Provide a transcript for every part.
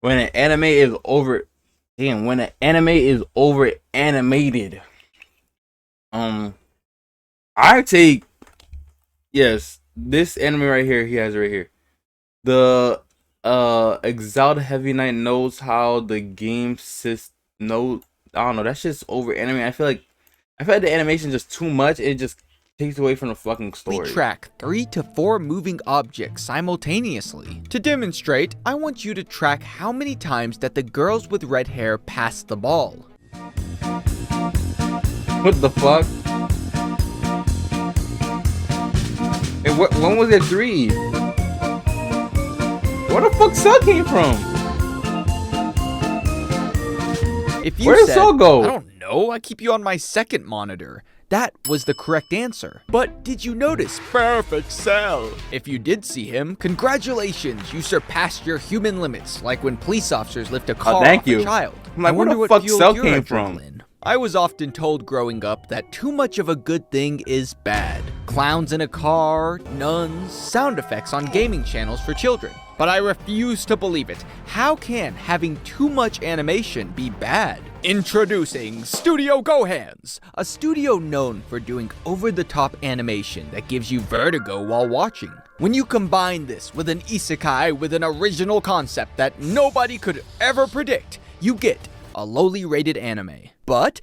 when an anime is over, when an anime is over animated, I take yes, this anime right here. He has it right here. The Exiled Heavy Knight knows how the game system. No, I don't know. That's just over anime. I feel like the animation just too much. It just takes away from the fucking We story. track 3 to 4 moving objects simultaneously. To demonstrate, I want you to track how many times that the girls with red hair pass the ball. What the fuck? And when was it 3? Where the fuck Cell came from? If you Where did said, Cell go? I don't know, I keep you on my second monitor. That was the correct answer. But did you notice Perfect Cell? If you did see him, congratulations, you surpassed your human limits, like when police officers lift a car thank off you. a child. I'm like, I where wonder the what fuck fueled Cell your came from? adrenaline. I was often told growing up that too much of a good thing is bad. Clowns in a car, nuns, sound effects on gaming channels for children. But I refuse to believe it. How can having too much animation be bad? Introducing Studio Gohans, a studio known for doing over-the-top animation that gives you vertigo while watching. When you combine this with an isekai with an original concept that nobody could ever predict, you get a lowly rated anime. But,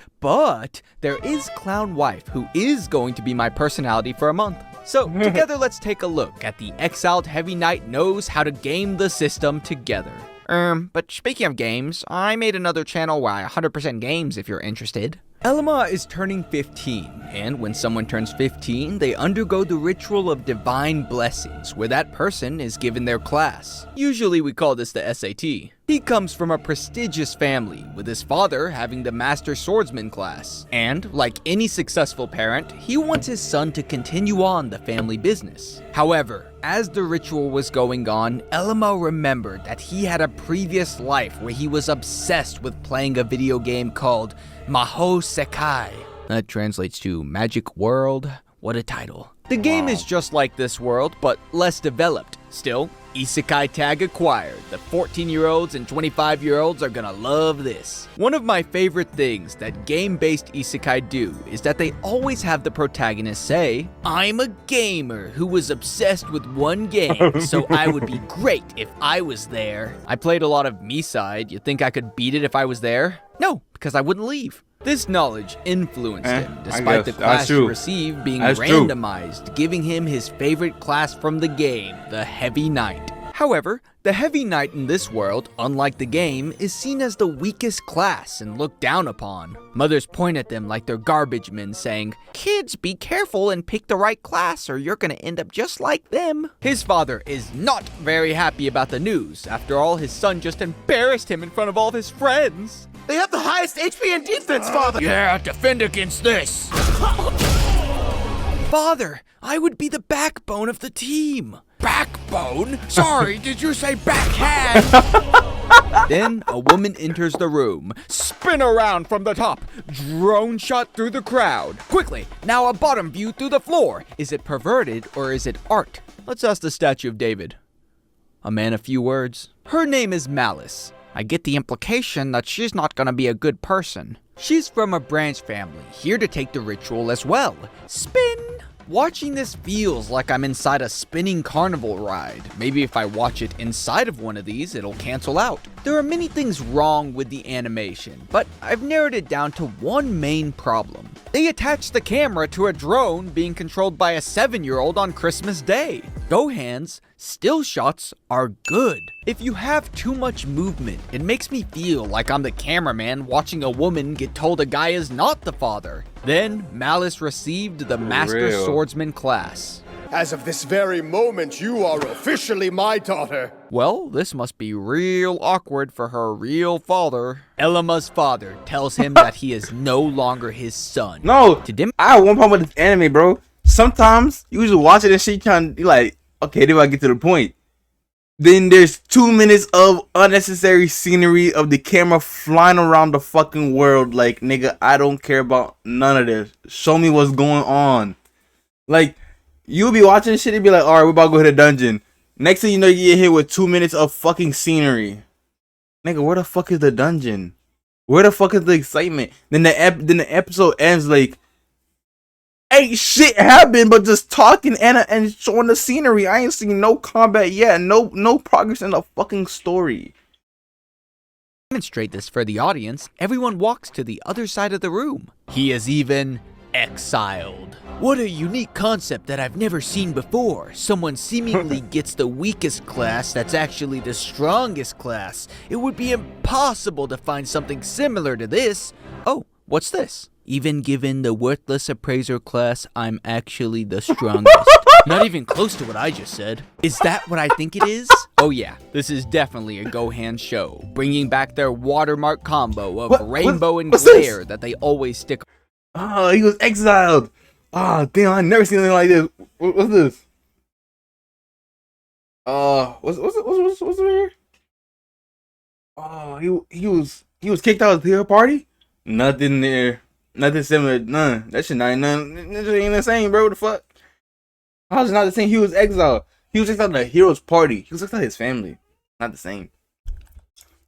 there is Clown Wife, who is going to be my personality for a month. So, together let's take a look at the Exiled Heavy Knight knows how to game the system together. But speaking of games, I made another channel where I 100% games if you're interested. Elma is turning 15, and when someone turns 15, they undergo the ritual of divine blessings, where that person is given their class. Usually we call this the SAT. He comes from a prestigious family, with his father having the Master Swordsman class. And, like any successful parent, he wants his son to continue on the family business. However, as the ritual was going on, Elmo remembered that he had a previous life where he was obsessed with playing a video game called Maho Sekai. That translates to Magic World. What a title. The game is just like this world, but less developed. Still, Isekai tag acquired. The 14-year-olds and 25-year-olds are gonna love this. One of my favorite things that game-based Isekai do is that they always have the protagonist say, I'm a gamer who was obsessed with one game, so I would be great if I was there. I played a lot of Me-Side. You think I could beat it if I was there? No, because I wouldn't leave. This knowledge influenced him, despite the class he received being randomized, giving him his favorite class from the game, the Heavy Knight. However, the Heavy Knight in this world, unlike the game, is seen as the weakest class and looked down upon. Mothers point at them like they're garbage men, saying, kids, be careful and pick the right class or you're gonna end up just like them. His father is not very happy about the news. After all, his son just embarrassed him in front of all of his friends. They have the highest HP and defense, Father! Yeah, defend against this! Father, I would be the backbone of the team. Backbone? Sorry, did you say backhand? Then a woman enters the room. Spin around from the top. Drone shot through the crowd. Quickly, now a bottom view through the floor. Is it perverted or is it art? Let's ask the statue of David. A man of few words. Her name is Malice. I get the implication that she's not gonna be a good person. She's from a branch family, here to take the ritual as well. Spin! Watching this feels like I'm inside a spinning carnival ride. Maybe if I watch it inside of one of these, it'll cancel out. There are many things wrong with the animation, but I've narrowed it down to one main problem. They attached the camera to a drone being controlled by a 7-year-old on Christmas Day. Gohan's still shots are good. If you have too much movement, it makes me feel like I'm the cameraman watching a woman get told a guy is not the father. Then Malice received the Master Swordsman class. As of this very moment, you are officially my daughter. Well, this must be real awkward for her real father. Elma's father tells him that he is no longer his son. No, I have one problem with this anime, bro. Sometimes you just watch it and shit trying to be like, okay, then I get to the point. Then there's 2 minutes of unnecessary scenery of the camera flying around the fucking world. Like, nigga, I don't care about none of this. Show me what's going on. Like, you'll be watching shit and be like, alright, we're about to go hit a dungeon. Next thing you know, you get hit with 2 minutes of fucking scenery. Nigga, where the fuck is the dungeon? Where the fuck is the excitement? Then the episode ends like ain't shit happened but just talking and showing the scenery. I ain't seen no combat yet. No progress in the fucking story. Demonstrate this for the audience, everyone walks to the other side of the room. He is even exiled. What a unique concept that I've never seen before. Someone seemingly gets the weakest class that's actually the strongest class. It would be impossible to find something similar to this. Oh, what's this? Even given the worthless appraiser class, I'm actually the strongest. Not even close to what I just said. Is that what I think it is? Oh yeah, this is definitely a Gohan show, bringing back their watermark combo of rainbow and glare that they always stick. Oh, he was exiled. Oh, damn, I never seen anything like this. What's this? What's over here? Oh, he was kicked out of the party? Nothing there. Nothing similar. None. That shit not ain't none. That shit ain't the same, bro. What the fuck? How's it not the same? He was exiled. He was exiled at the hero's party. He was exiled his family. Not the same.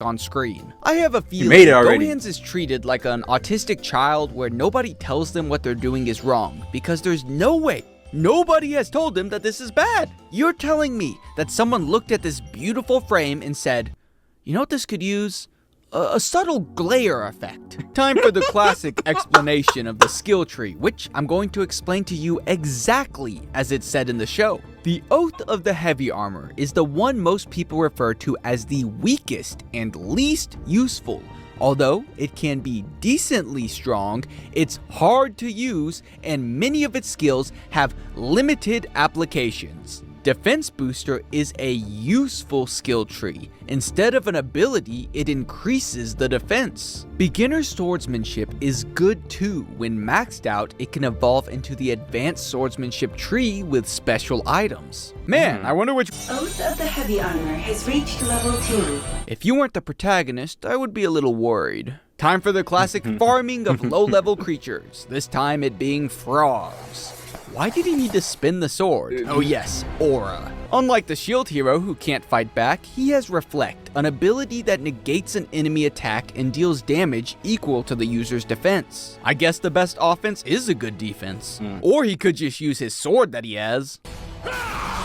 On screen. I have a feeling made it already. Gohan's is treated like an autistic child where nobody tells them what they're doing is wrong because there's no way. Nobody has told them that this is bad. You're telling me that someone looked at this beautiful frame and said, you know what this could use? A subtle glare effect. Time for the classic explanation of the skill tree, which I'm going to explain to you exactly as it's said in the show. The Oath of the Heavy Armor is the one most people refer to as the weakest and least useful. Although it can be decently strong, it's hard to use and many of its skills have limited applications. Defense Booster is a useful skill tree. Instead of an ability, it increases the defense. Beginner Swordsmanship is good too. When maxed out, it can evolve into the Advanced Swordsmanship tree with special items. Man, I wonder which Oath of the Heavy Armor has reached level 2. If you weren't the protagonist, I would be a little worried. Time for the classic farming of low-level creatures, this time it being frogs. Why did he need to spin the sword? Oh yes, Aura. Unlike the shield hero who can't fight back, he has Reflect, an ability that negates an enemy attack and deals damage equal to the user's defense. I guess the best offense is a good defense. Or he could just use his sword that he has.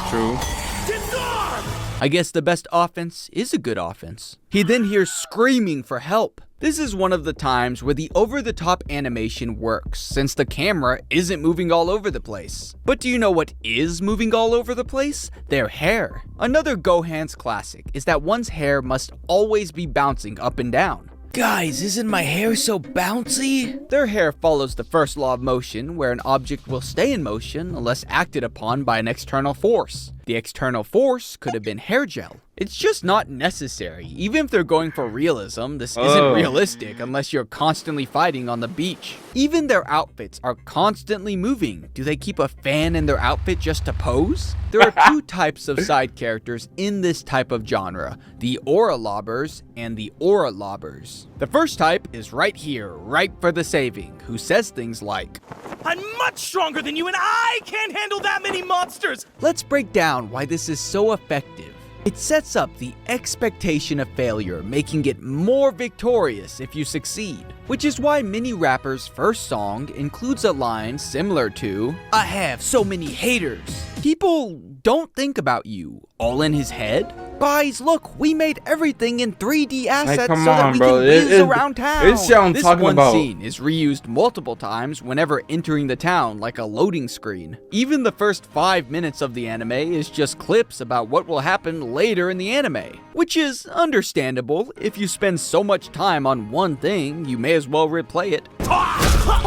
True. I guess the best offense is a good offense. He then hears screaming for help. This is one of the times where the over-the-top animation works, since the camera isn't moving all over the place. But do you know what is moving all over the place? Their hair. Another Gohan's classic is that one's hair must always be bouncing up and down. Guys, isn't my hair so bouncy? Their hair follows the first law of motion, where an object will stay in motion unless acted upon by an external force. The external force could have been hair gel. It's just not necessary. Even if they're going for realism, this isn't realistic unless you're constantly fighting on the beach. Even their outfits are constantly moving. Do they keep a fan in their outfit just to pose? There are two types of side characters in this type of genre, the Aura Lobbers and the Aura Lobbers. The first type is right here, ripe for the saving, who says things like, I'm much stronger than you and I can't handle that many monsters! Let's break down why this is so effective. It sets up the expectation of failure, making it more victorious if you succeed. Which is why many rappers' first song includes a line similar to, I have so many haters. People don't think about you. All in his head? Guys, look, we made everything in 3D assets come so that on, we bro. can whiz around town. It's shit I'm This talking one about. scene is reused multiple times whenever entering the town like a loading screen. Even the first 5 minutes of the anime is just clips about what will happen later in the anime. Which is understandable. If you spend so much time on one thing, you may as well replay it.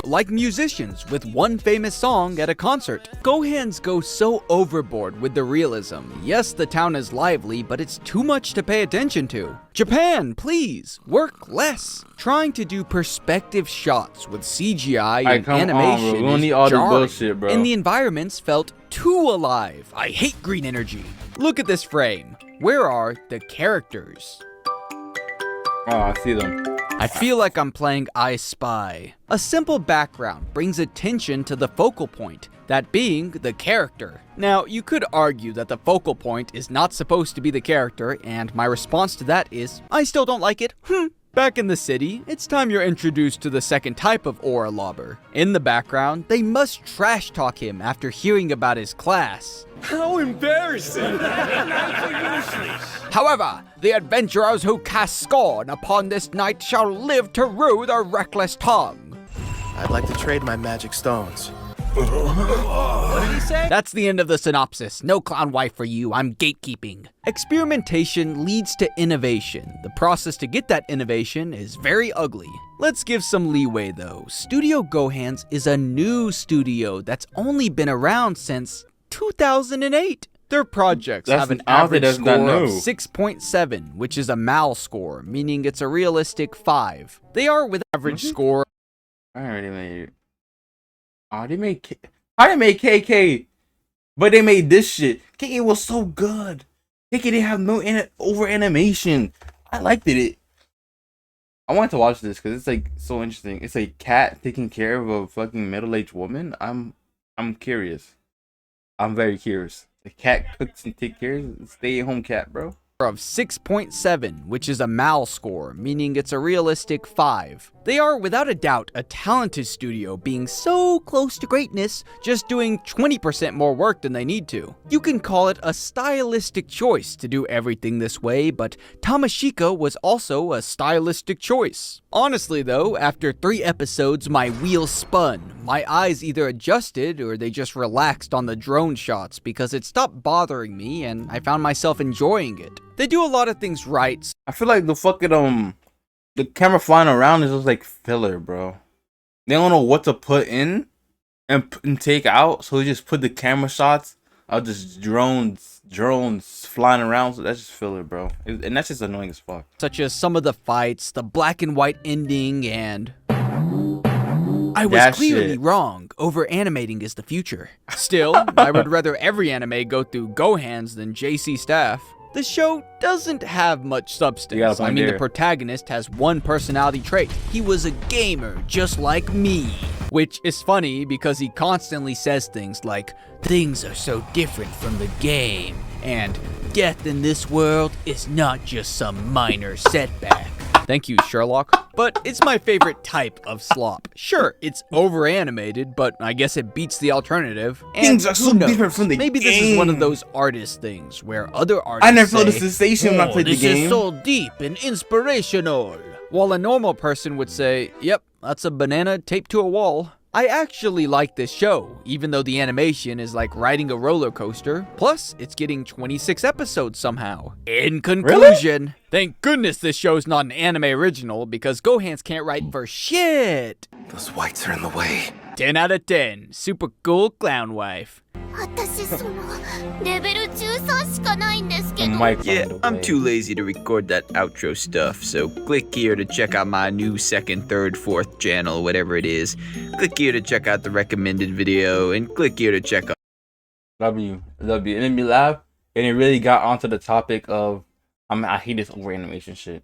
Like musicians with one famous song at a concert. Gohans go so overboard with the realism. Yes, the town is lively, but it's too much to pay attention to. Japan, please, work less. Trying to do perspective shots with CGI and animation we don't need all is this jarring, bullshit, bro. and the environments felt too alive. I hate green energy. Look at this frame. Where are the characters? Oh, I see them. I feel like I'm playing I Spy. A simple background brings attention to the focal point. that being the character. Now, you could argue that the focal point is not supposed to be the character, and my response to that is, I still don't like it. Back in the city, it's time you're introduced to the second type of Aura Lobber. In the background, they must trash talk him after hearing about his class. How embarrassing! However, the adventurers who cast scorn upon this night shall live to rue their reckless tongue. I'd like to trade my magic stones. What did he say? That's the end of the synopsis. No clown wife for you, I'm gatekeeping. Experimentation leads to innovation. The process to get that innovation is very ugly. Let's give some leeway though. Studio Gohan's is a new studio that's only been around since 2008. Their projects have an average score of 6.7, which is a mal score, meaning it's a realistic 5. They are with average score. I already made it. Oh, they made KK, but they made this shit. KK was so good. KK didn't have no over animation. I liked it. I wanted to watch this because it's like so interesting. It's a cat taking care of a fucking middle-aged woman. I'm curious. I'm very curious. The cat cooks and takes care of stay-at-home cat, bro. Of 6.7, which is a mal score, meaning it's a realistic 5. They are without a doubt a talented studio, being so close to greatness, just doing 20% more work than they need to. You can call it a stylistic choice to do everything this way, but Tamashika was also a stylistic choice. Honestly though, after 3 episodes my wheels spun. My eyes either adjusted or they just relaxed on the drone shots because it stopped bothering me and I found myself enjoying it. They do a lot of things right. I feel like the fucking the camera flying around is just like filler, bro. They don't know what to put in and take out, so they just put the camera shots of just drones flying around. So that's just filler, bro. And that's just annoying as fuck. Such as some of the fights, the black and white ending, and I was clearly wrong. Over-animating is the future. Still, I would rather every anime go through Gohan's than JC Staff. The show doesn't have much substance. I mean, the protagonist has one personality trait. He was a gamer, just like me. Which is funny because he constantly says things like, things are so different from the game, and death in this world is not just some minor setback. Thank you, Sherlock. But it's my favorite type of slop. Sure, it's over-animated, but I guess it beats the alternative. And things are so different from the game. Maybe this is one of those artist things where other artists I never felt the sensation when I played the game. This is so deep and inspirational. While a normal person would say, yep, that's a banana taped to a wall. I actually like this show, even though the animation is like riding a roller coaster. Plus, it's getting 26 episodes somehow. In conclusion, thank goodness this show's not an anime original because Gohan's can't write for shit. Those whites are in the way. 10 out of 10. Super cool clown wife. Yeah, I'm too lazy to record that outro stuff, so click here to check out my new 2nd, 3rd, 4th channel, whatever it is. Click here to check out the recommended video, and click here to check out... Love you. And then me laugh, and it really got onto the topic of, I hate this over animation shit.